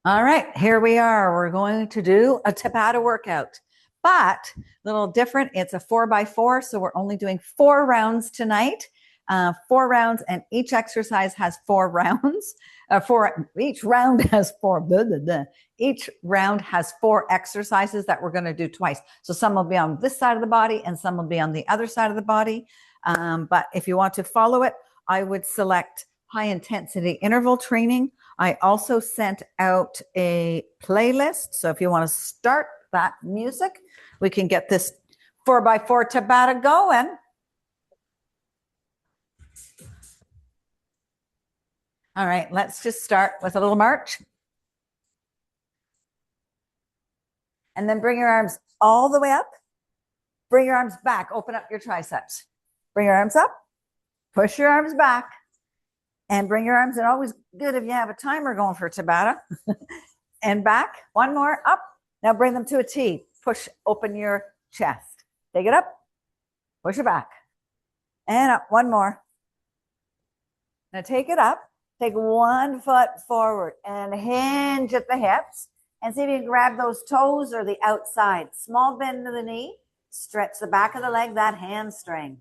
All right, here we are. We're going to do a Tabata workout, but a little different. It's a 4x4, so we're only doing 4 rounds tonight. 4 rounds, and each exercise has 4 rounds. Each round has four. Blah, blah, blah. Each round has 4 exercises that we're going to do twice. So some will be on this side of the body, and some will be on the other side of the body. But if you want to follow it, I would select high intensity interval training. I also sent out a playlist. So if you want to start that music, we can get this 4x4 Tabata going. All right, let's just start with a little march. And then bring your arms all the way up. Bring your arms back. Open up your triceps. Bring your arms up. Push your arms back. And bring your arms in. Always good if you have a timer going for Tabata. And back. One more. Up. Now bring them to a T. Push open your chest. Take it up. Push it back. And up. One more. Now take it up. Take 1 foot forward and hinge at the hips. And see if you can grab those toes or the outside. Small bend to the knee. Stretch the back of the leg, that hamstring.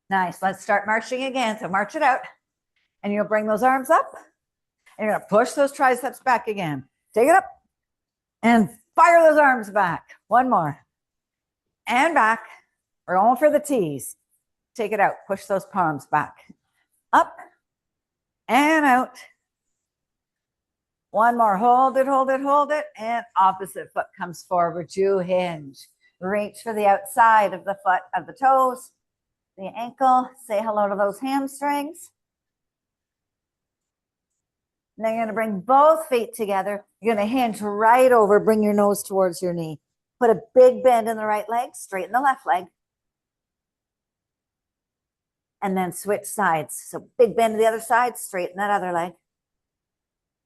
Nice. Let's start marching again. So march it out. And you'll bring those arms up. And you're going to push those triceps back again. Take it up. And fire those arms back. One more. And back. We're going for the T's. Take it out. Push those palms back. Up. And out. One more. Hold it, hold it, hold it. And opposite foot comes forward. You hinge. Reach for the outside of the foot, of the toes. The ankle. Say hello to those hamstrings. Now you're going to bring both feet together. You're going to hinge right over. Bring your nose towards your knee. Put a big bend in the right leg. Straighten the left leg. And then switch sides. So big bend to the other side. Straighten that other leg.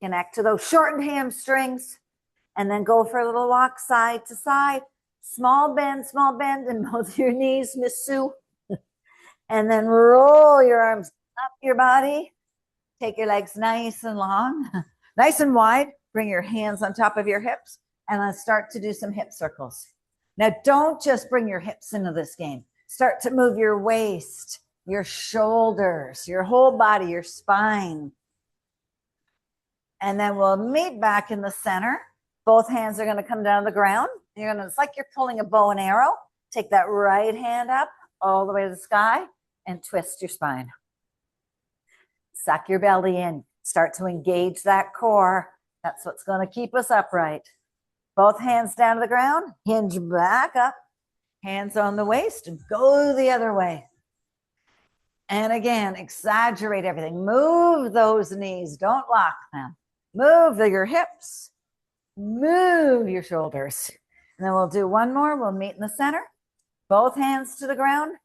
Connect to those shortened hamstrings. And then go for a little walk side to side. Small bend in both your knees, Miss Sue. And then roll your arms up your body. Take your legs nice and long, nice and wide. Bring your hands on top of your hips. And let's start to do some hip circles. Now, don't just bring your hips into this game. Start to move your waist, your shoulders, your whole body, your spine. And then we'll meet back in the center. Both hands are going to come down to the ground. It's like you're pulling a bow and arrow. Take that right hand up all the way to the sky and twist your spine. Suck your belly in. Start to engage that core. That's what's going to keep us upright. Both hands down to the ground. Hinge back up. Hands on the waist and go the other way. And again, exaggerate everything. Move those knees. Don't lock them. Move your hips. Move your shoulders. And then we'll do one more. We'll meet in the center. Both hands to the ground.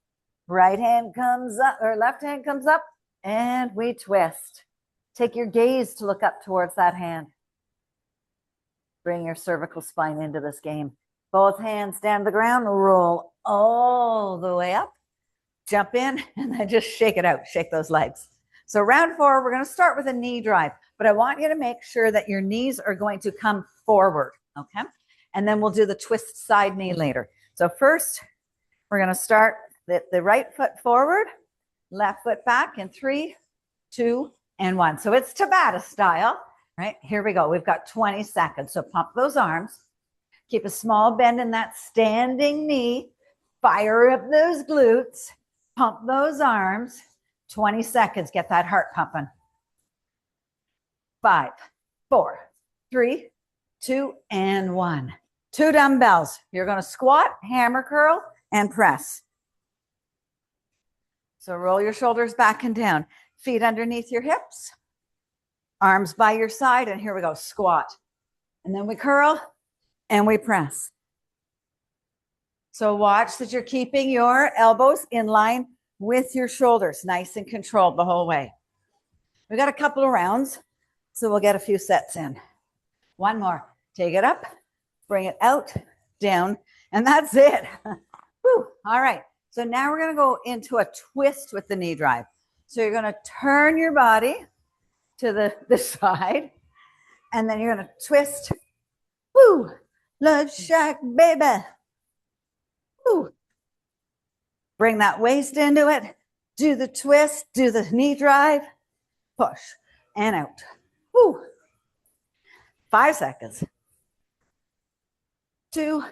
Right hand comes up, or left hand comes up, and we twist. Take your gaze to look up towards that hand. Bring your cervical spine into this game. Both hands down to the ground. Roll all the way up. Jump in, and then just shake it out. Shake those legs. So round 4, we're going to start with a knee drive, but I want you to make sure that your knees are going to come forward, okay? And then we'll do the twist side knee later. So first, we're going to start the right foot forward, left foot back in 3, 2, and 1. So it's Tabata style, right? Here we go. We've got 20 seconds. So pump those arms. Keep a small bend in that standing knee. Fire up those glutes. Pump those arms. 20 seconds. Get that heart pumping. 5, 4, 3, 2, and 1. 2 dumbbells. You're going to squat, hammer curl, and press. So roll your shoulders back and down. Feet underneath your hips. Arms by your side. And here we go. Squat. And then we curl and we press. So watch that you're keeping your elbows in line with your shoulders. Nice and controlled the whole way. We've got a couple of rounds. So we'll get a few sets in. One more. Take it up. Bring it out. Down. And that's it. Whew. All right. So now we're going to go into a twist with the knee drive. So you're going to turn your body to the side, and then you're going to twist. Woo! Love Shack, baby. Woo! Bring that waist into it. Do the twist. Do the knee drive. Push and out. Woo! 5 seconds. 2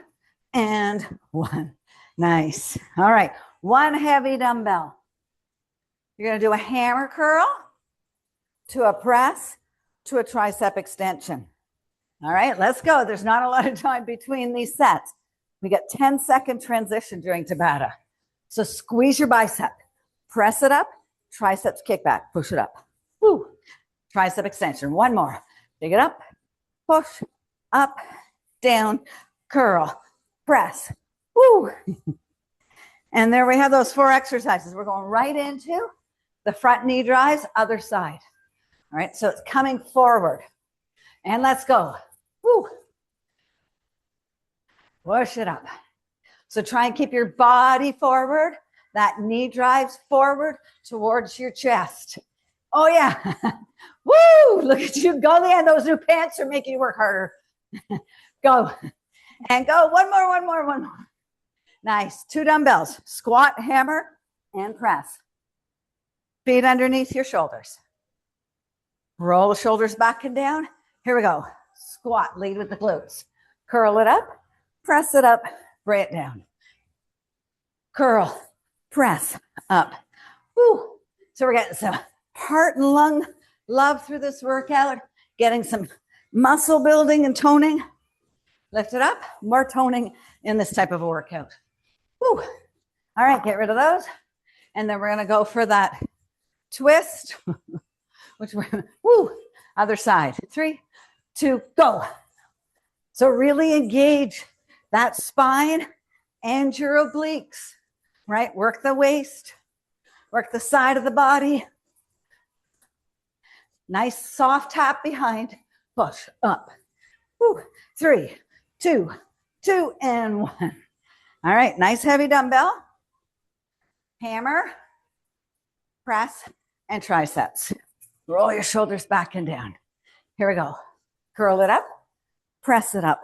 and 1. Nice. All right. 1 heavy dumbbell. You're going to do a hammer curl to a press to a tricep extension. All right, let's go. There's not a lot of time between these sets. We got 10-second transition during Tabata. So squeeze your bicep, press it up, triceps kick back, push it up. Woo. Tricep extension. 1 more. Pick it up, push, up, down, curl, press. Woo. And there we have those 4 exercises. We're going right into the front knee drives, other side. All right, so it's coming forward. And let's go. Woo. Push it up. So try and keep your body forward. That knee drives forward towards your chest. Oh, yeah. Woo! Look at you go, Leanne. Those new pants are making you work harder. Go. And go. One more. Nice. 2 dumbbells. Squat, hammer, and press. Feet underneath your shoulders. Roll the shoulders back and down. Here we go. Squat, lead with the glutes. Curl it up, press it up, bring it down. Curl, press, up. Woo. So we're getting some heart and lung love through this workout, getting some muscle building and toning. Lift it up, more toning in this type of a workout. Woo. All right, get rid of those. And then we're going to go for that twist. Which we're, woo, other side. 3, 2, go. So really engage that spine and your obliques, right? Work the waist, work the side of the body. Nice soft tap behind, push up. Woo. 3, 2, 2, and 1. All right, nice heavy dumbbell. Hammer, press, and triceps. Roll your shoulders back and down. Here we go. Curl it up, press it up,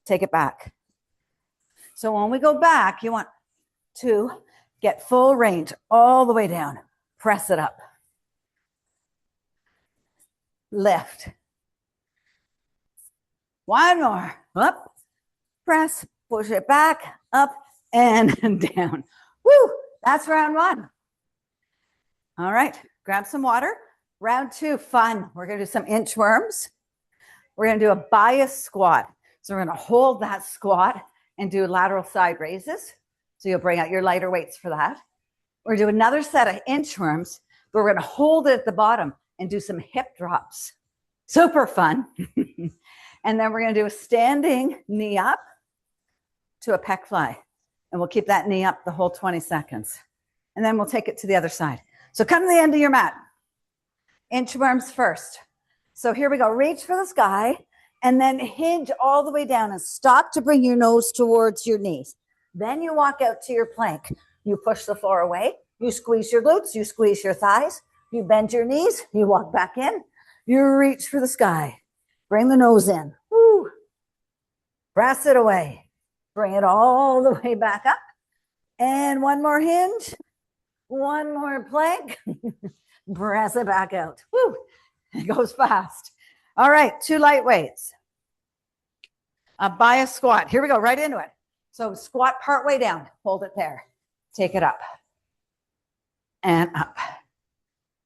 take it back. So when we go back, you want to get full range all the way down. Press it up. Lift. 1 more. Up, press, push it back, up, and down. Woo! That's round 1. All right, grab some water. Round 2, fun. We're going to do some inchworms. We're going to do a bias squat. So we're going to hold that squat and do lateral side raises. So you'll bring out your lighter weights for that. We're going to do another set of inchworms, but we're going to hold it at the bottom and do some hip drops. Super fun. And then we're going to do a standing knee up to a pec fly. And we'll keep that knee up the whole 20 seconds. And then we'll take it to the other side. So come to the end of your mat. Inchworms first. So here we go. Reach for the sky and then hinge all the way down and stop to bring your nose towards your knees. Then you walk out to your plank. You push the floor away. You squeeze your glutes. You squeeze your thighs. You bend your knees. You walk back in. You reach for the sky. Bring the nose in. Woo. Press it away. Bring it all the way back up. And 1 more hinge. 1 more plank. Press it back out. Woo. It goes fast. All right, 2 light weights. A bias squat. Here we go, right into it. So squat part way down. Hold it there. Take it up. And up.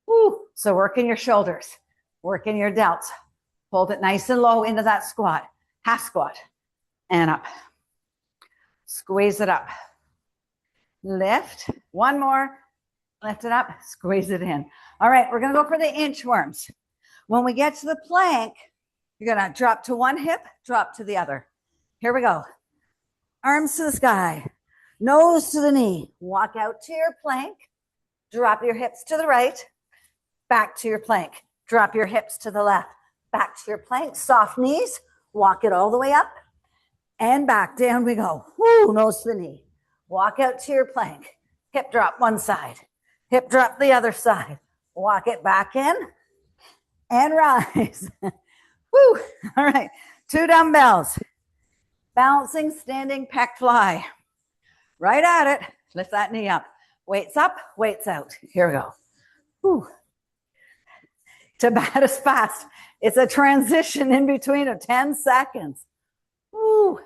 Woo. So working your shoulders. Working your delts. Hold it nice and low into that squat. Half squat. And up. Squeeze it up. Lift. 1 more. Lift it up, squeeze it in. All right, we're going to go for the inchworms. When we get to the plank, you're going to drop to one hip, drop to the other. Here we go. Arms to the sky, nose to the knee. Walk out to your plank. Drop your hips to the right, back to your plank. Drop your hips to the left, back to your plank. Soft knees. Walk it all the way up and back. Down we go. Woo, nose to the knee. Walk out to your plank. Hip drop one side. Hip drop the other side. Walk it back in and rise. Woo. All right. 2 dumbbells. Balancing, standing, pec fly. Right at it. Lift that knee up. Weights up, weights out. Here we go. Woo. Tabata's fast. It's a transition in between of 10 seconds. Woo.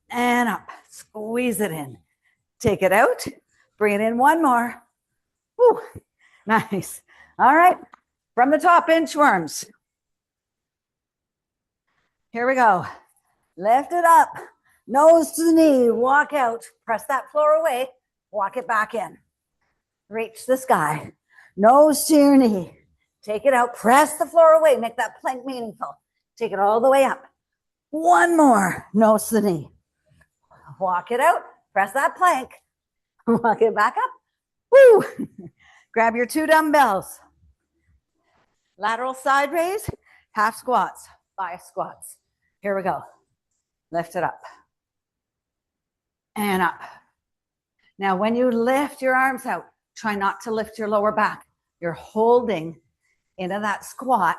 And up. Squeeze it in. Take it out. Bring it in one more. Woo. Nice. All right. From the top, inchworms. Here we go. Lift it up. Nose to the knee. Walk out. Press that floor away. Walk it back in. Reach the sky. Nose to your knee. Take it out. Press the floor away. Make that plank meaningful. Take it all the way up. One more. Nose to the knee. Walk it out. Press that plank. Walk it back up. Woo! Grab your 2 dumbbells. Lateral side raise, half squats, bias squats. Here we go. Lift it up. And up. Now, when you lift your arms out, try not to lift your lower back. You're holding into that squat.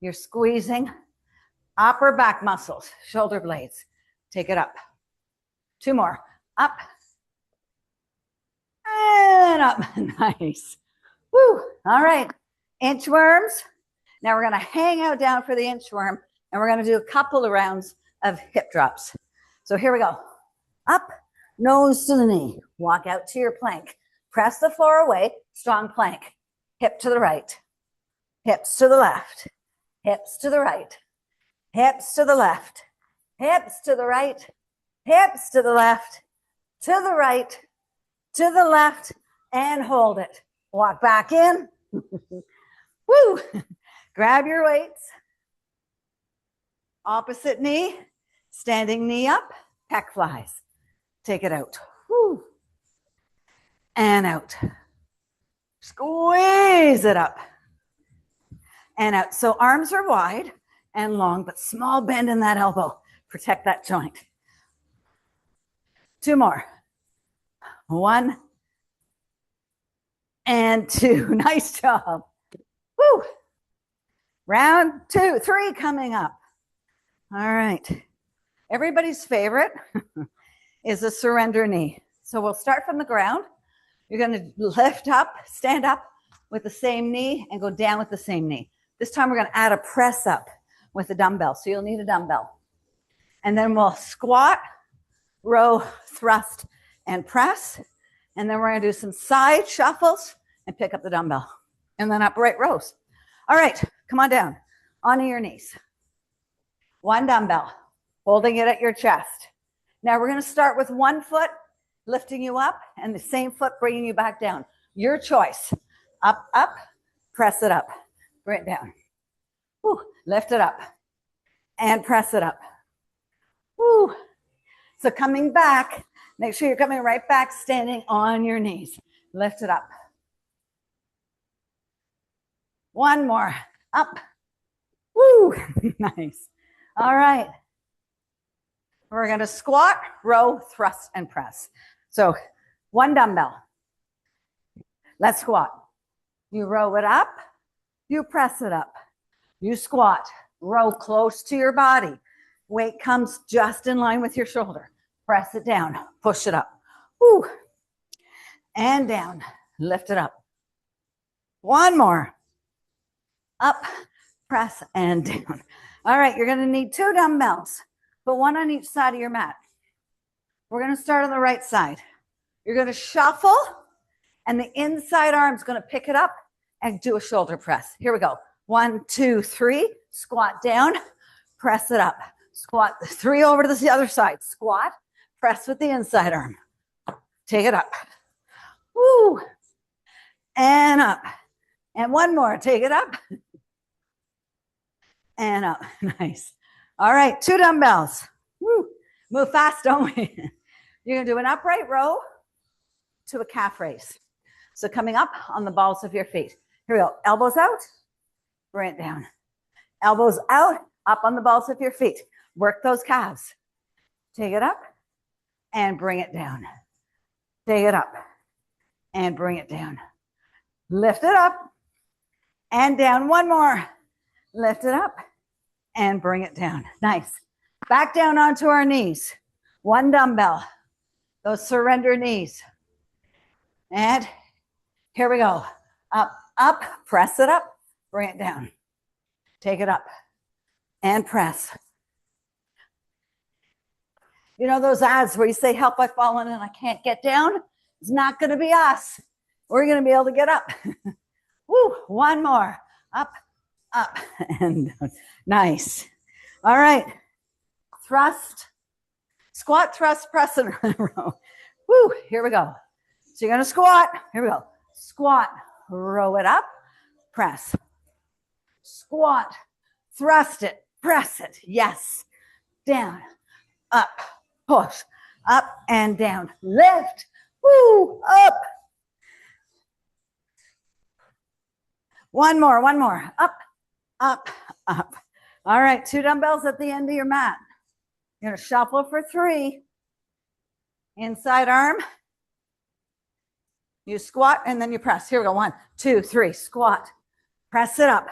You're squeezing upper back muscles, shoulder blades. Take it up. 2 more. Up. And up. Nice. Woo. All right. Inchworms. Now we're going to hang out down for the inchworm, and we're going to do a couple of rounds of hip drops. So here we go. Up, nose to the knee. Walk out to your plank. Press the floor away. Strong plank. Hip to the right. Hips to the left. Hips to the right. Hips to the left. Hips to the right. Hips to the left. To the right. To the left. And hold it. Walk back in. Woo! Grab your weights. Opposite knee. Standing knee up. Pec flies. Take it out. Woo! And out. Squeeze it up. And out. So arms are wide and long, but small bend in that elbow. Protect that joint. 2 more. 1 and 2. Nice job. Woo. Round 2, 3 coming up. All right. Everybody's favorite is a surrender knee. So we'll start from the ground. You're going to lift up, stand up with the same knee and go down with the same knee. This time we're going to add a press up with a dumbbell. So you'll need a dumbbell. And then we'll squat, row, thrust, and press. And then we're going to do some side shuffles and pick up the dumbbell. And then upright rows. All right, come on down. Onto your knees. 1 dumbbell, holding it at your chest. Now we're going to start with 1 foot lifting you up and the same foot bringing you back down. Your choice. Up, up, press it up. Bring it down. Woo, lift it up and press it up. Woo. So coming back, make sure you're coming right back, standing on your knees. Lift it up. 1 more. Up. Woo. Nice. All right. We're going to squat, row, thrust, and press. So 1 dumbbell. Let's squat. You row it up. You press it up. You squat. Row close to your body. Weight comes just in line with your shoulder. Press it down. Push it up. Woo. And down. Lift it up. 1 more. Up, press, and down. All right, you're going to need 2 dumbbells. Put 1 on each side of your mat. We're going to start on the right side. You're going to shuffle, and the inside arm's going to pick it up and do a shoulder press. Here we go. 1, 2, 3. Squat down. Press it up. Squat 3 over to the other side. Squat. Press with the inside arm. Take it up. Woo. And up. And 1 more. Take it up. And up. Nice. All right. 2 dumbbells. Woo. Move fast, don't we? You're going to do an upright row to a calf raise. So coming up on the balls of your feet. Here we go. Elbows out. Bring it down. Elbows out. Up on the balls of your feet. Work those calves. Take it up and bring it down. Take it up and bring it down. Lift it up and down. One more. Lift it up and bring it down. Nice. Back down onto our knees. One dumbbell. Those surrender knees. And here we go. Up, up, press it up, bring it down. Take it up and press. You know those ads where you say, help, I've fallen and I can't get down? It's not going to be us. We're going to be able to get up. Woo, one more. Up, up, and down. Nice. All right. Thrust, squat, thrust, press in a row. Woo, here we go. So you're going to squat. Here we go. Squat, row it up, press. Squat, thrust it, press it. Yes. Down, up, push, up and down. Lift, woo, up. One more, one more. Up, up, up. All right, 2 dumbbells at the end of your mat. You're going to shuffle for 3. Inside arm. You squat and then you press. Here we go. 1, 2, 3. Squat. Press it up.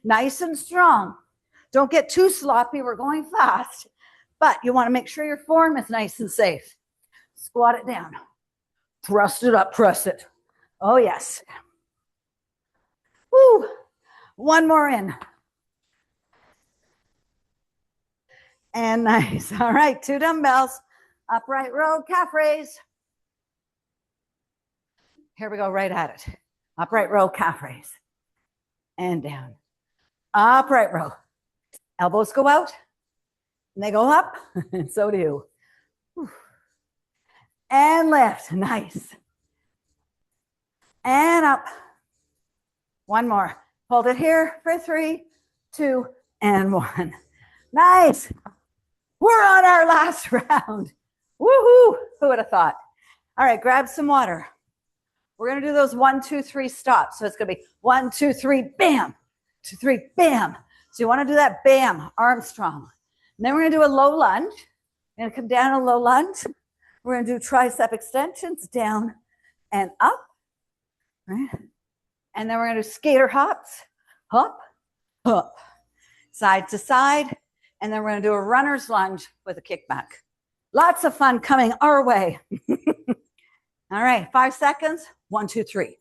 Nice and strong. Don't get too sloppy. We're going fast. But you want to make sure your form is nice and safe. Squat it down. Thrust it up. Press it. Oh, yes. Woo. One more in. And nice. All right. 2 dumbbells. Upright row, calf raise. Here we go, right at it. Upright row, calf raise. And down. Upright row. Elbows go out. And they go up. And so do you. Whew. And lift. Nice. And up. One more. Hold it here for 3, 2, and 1. Nice. We're on our last round. Woohoo! Who would have thought? All right, grab some water. We're going to do those 1, 2, 3 stops. So it's going to be 1, 2, 3, bam. 2, 3, bam. So you want to do that bam, Armstrong. And then we're going to do a low lunge. We're going to come down a low lunge. We're going to do tricep extensions down and up. Right? And then we're going to do skater hops. Hop, hop. Side to side. And then we're going to do a runner's lunge with a kickback. Lots of fun coming our way. All right, 5 seconds. 1, 2, 3.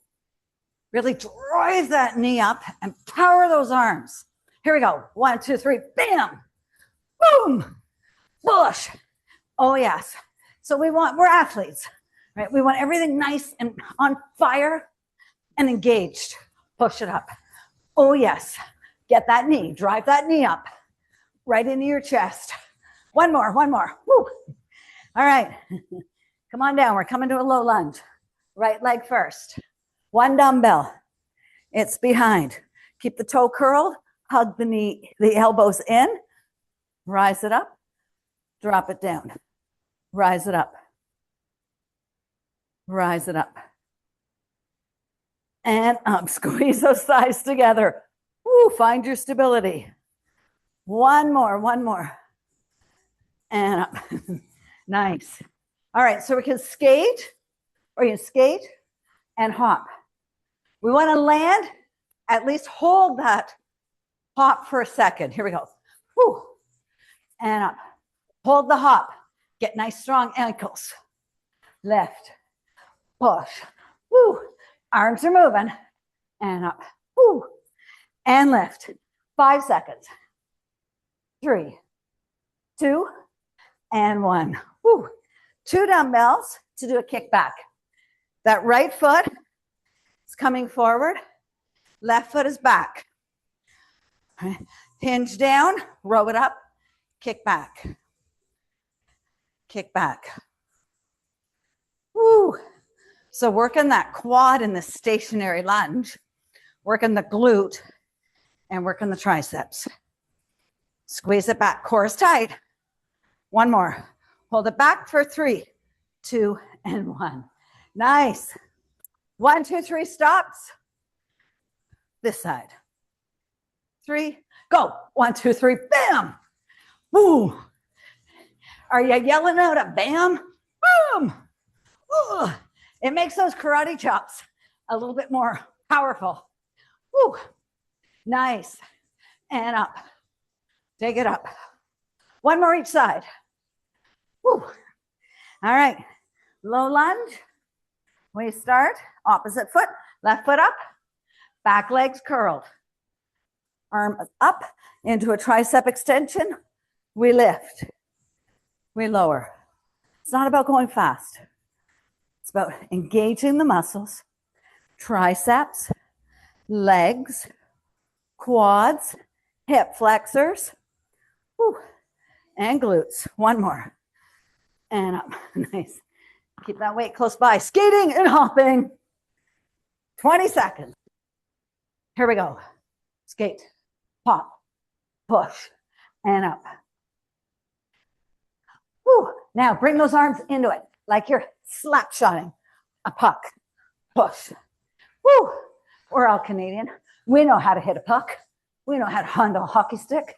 Really drive that knee up and power those arms. Here we go. 1, 2, 3. Bam. Boom. Push. Oh, yes. So we're athletes, right? We want everything nice and on fire and engaged. Push it up. Oh, yes. Get that knee. Drive that knee up right into your chest. One more. Woo. All right. Come on down. We're coming to a low lunge. Right leg first. 1 dumbbell. It's behind. Keep the toe curled. Hug the knee, the elbows in. Rise it up. Drop it down. Rise it up. Rise it up. And up. Squeeze those thighs together. Woo, find your stability. One more. And up. Nice. All right, so we can skate, or you can skate and hop. We want to land, at least hold that hop for a second. Here we go. Woo. And up. Hold the hop. Get nice, strong ankles. Lift. Push. Woo. Arms are moving. And up. Woo. And lift. 5 seconds. 3, 2, and 1. Woo. 2 dumbbells to do a kickback. That right foot is coming forward. Left foot is back. Hinge down, row it up, kick back. Kick back. Woo. So working that quad in the stationary lunge, working the glute, and working the triceps. Squeeze it back, core is tight. 1 more. Hold it back for 3, 2, and 1. Nice. 1, 2, 3 stops. This side. 3, go. 1, 2, 3, bam. Woo. Are you yelling out a bam? Boom. Ooh. It makes those karate chops a little bit more powerful. Woo. Nice. And up. Take it up. One more each side. Woo. All right. Low lunge. We start opposite foot, left foot up, back legs curled. Arm up into a tricep extension. We lift. We lower. It's not about going fast. It's about engaging the muscles, triceps, legs, quads, hip flexors, whew, and glutes. One more. And up. Nice. Keep that weight close by. Skating and hopping. 20 seconds. Here we go. Skate, pop, push, and up. Whew. Now bring those arms into it like you're slap shotting a puck. Push. Woo. We're all Canadian. We know how to hit a puck. We know how to handle a hockey stick.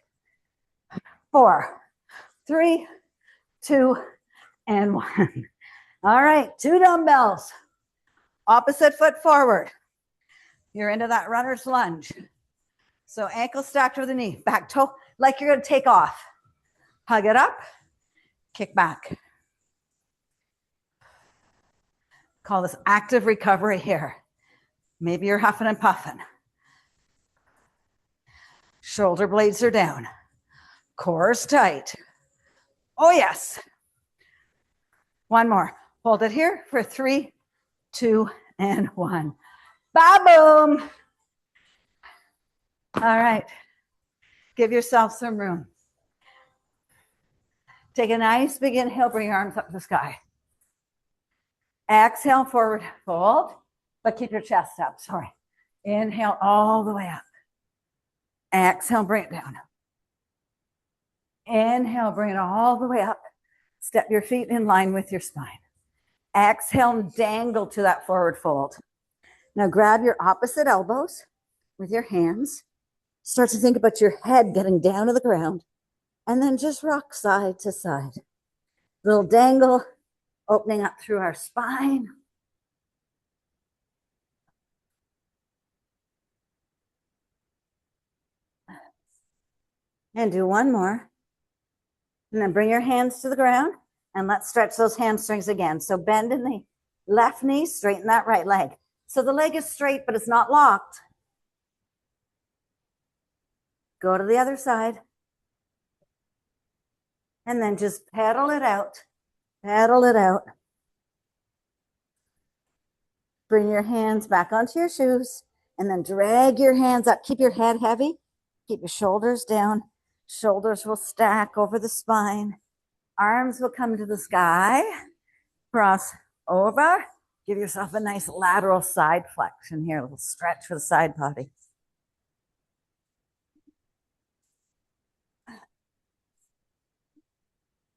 4, 3, 2, and 1. All right, 2 dumbbells. Opposite foot forward. You're into that runner's lunge. So ankle stacked with the knee, back toe, like you're going to take off. Hug it up, kick back. Call this active recovery here. Maybe you're huffing and puffing. Shoulder blades are down. Core is tight. Oh, yes. One more. Hold it here for 3, 2, and 1. Ba-boom. All right. Give yourself some room. Take a nice big inhale. Bring your arms up to the sky. Exhale, forward fold, but keep your chest up. Sorry. Inhale all the way up. Exhale, bring it down. Inhale, bring it all the way up. Step your feet in line with your spine. Exhale, dangle to that forward fold. Now grab your opposite elbows with your hands. Start to think about your head getting down to the ground, and then just rock side to side. Little dangle, opening up through our spine. And do one more. And then bring your hands to the ground, and let's stretch those hamstrings again. So bend in the left knee, straighten that right leg. So the leg is straight, but it's not locked. Go to the other side. And then just pedal it out. Pedal it out. Bring your hands back onto your shoes, and then drag your hands up. Keep your head heavy. Keep your shoulders down. Shoulders will stack over the spine. Arms will come to the sky. Cross over. Give yourself a nice lateral side flexion here. A little stretch for the side body.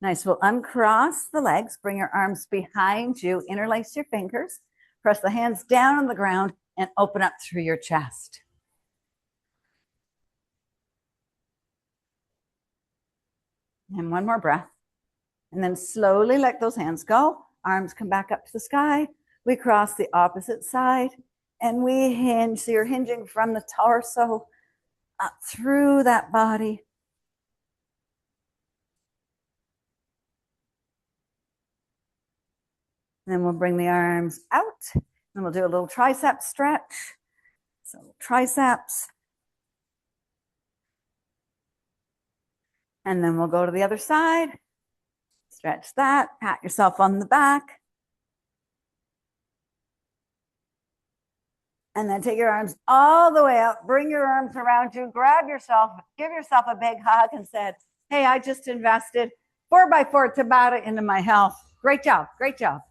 Nice. We'll uncross the legs. Bring your arms behind you. Interlace your fingers. Press the hands down on the ground and open up through your chest. And one more breath. And then slowly let those hands go. Arms come back up to the sky. We cross the opposite side and we hinge. So you're hinging from the torso up through that body. Then we'll bring the arms out and we'll do a little tricep stretch. So triceps. And then we'll go to the other side. Stretch that, pat yourself on the back. And then take your arms all the way up. Bring your arms around you. Grab yourself. Give yourself a big hug and said, hey, I just invested 4x4 Tabata into my health. Great job. Great job.